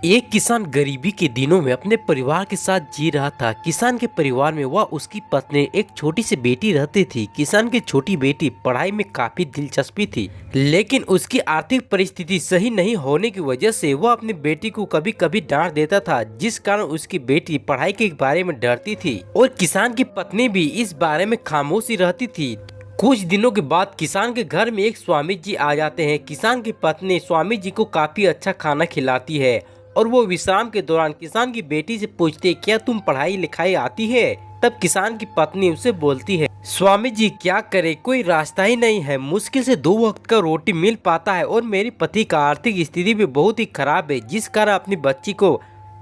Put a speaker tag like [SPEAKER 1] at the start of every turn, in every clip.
[SPEAKER 1] एक किसान गरीबी के दिनों में अपने परिवार के साथ जी रहा था। किसान के परिवार में वह उसकी पत्नी एक छोटी सी बेटी रहती थी। किसान की छोटी बेटी पढ़ाई में काफी दिलचस्पी थी, लेकिन उसकी आर्थिक परिस्थिति सही नहीं होने की वजह से वह अपनी बेटी को कभी कभी डांट देता था, जिस कारण उसकी बेटी पढ़ाई के बारे में डरती थी और किसान की पत्नी भी इस बारे में खामोशी रहती थी। कुछ दिनों के बाद किसान के घर में एक स्वामी जी आ जाते हैं। किसान की पत्नी स्वामी जी को काफी अच्छा खाना खिलाती है और वो विश्राम के दौरान किसान की बेटी से पूछते, क्या तुम पढ़ाई लिखाई आती है? तब किसान की पत्नी उसे बोलती है, स्वामी जी क्या करे, कोई रास्ता ही नहीं है। मुश्किल से 2 वक्त का रोटी मिल पाता है और मेरे पति का आर्थिक स्थिति भी बहुत ही खराब है, जिस कारण अपनी बच्ची को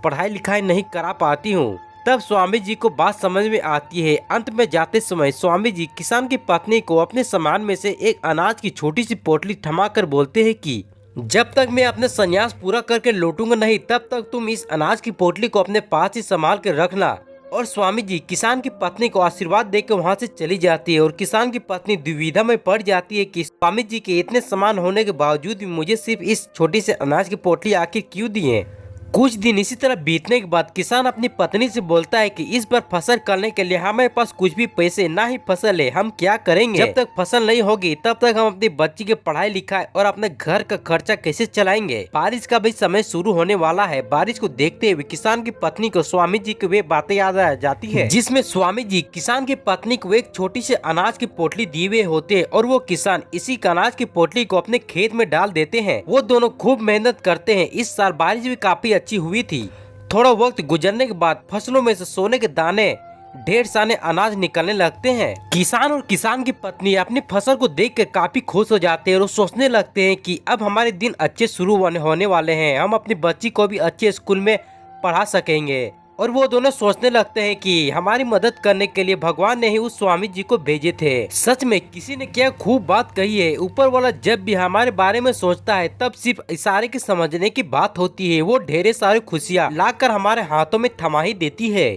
[SPEAKER 1] पढ़ाई लिखाई नहीं करा पाती हूँ। तब स्वामी जी को बात समझ में आती है। अंत में जाते समय स्वामी जी किसान की पत्नी को अपने सामान में से एक अनाज की छोटी सी पोटली थमा कर बोलते हैं कि जब तक मैं अपने संन्यास पूरा करके लौटूंगा नहीं, तब तक तुम इस अनाज की पोटली को अपने पास ही संभाल कर रखना। और स्वामी जी किसान की पत्नी को आशीर्वाद देकर वहां से चली जाती है और किसान की पत्नी दुविधा में पड़ जाती है कि स्वामी जी के इतने सामान होने के बावजूद भी मुझे सिर्फ इस छोटी से अनाज की पोटली आखिर क्यों दिए। कुछ दिन इसी तरह बीतने के बाद किसान अपनी पत्नी से बोलता है कि इस बार फसल करने के लिए हमारे पास कुछ भी पैसे ना ही फसल है, हम क्या करेंगे? जब तक फसल नहीं होगी तब तक हम अपनी बच्ची के पढ़ाई लिखाई और अपने घर का खर्चा कैसे चलाएंगे? बारिश का भी समय शुरू होने वाला है। बारिश को देखते हुए किसान की पत्नी को स्वामी जी की वे बातें याद आ जाती है, जिसमें स्वामी जी किसान की पत्नी को एक छोटी सी अनाज की पोटली दिए हुए होते हैं और वो किसान इसी अनाज की पोटली को अपने खेत में डाल देते हैं। वो दोनों खूब मेहनत करते हैं। इस साल बारिश भी काफी अच्छी हुई थी। थोड़ा वक्त गुजरने के बाद फसलों में से सोने के दाने ढेर सारे अनाज निकलने लगते हैं। किसान और किसान की पत्नी अपनी फसल को देखकर काफी खुश हो जाते हैं और सोचने लगते हैं कि अब हमारे दिन अच्छे शुरू होने वाले हैं, हम अपनी बच्ची को भी अच्छे स्कूल में पढ़ा सकेंगे। और वो दोनों सोचने लगते हैं कि हमारी मदद करने के लिए भगवान ने ही उस स्वामी जी को भेजे थे। सच में किसी ने क्या खूब बात कही है, ऊपर वाला जब भी हमारे बारे में सोचता है तब सिर्फ इशारे के समझने की बात होती है, वो ढेरे सारी खुशियाँ लाकर हमारे हाथों में थमा ही देती है।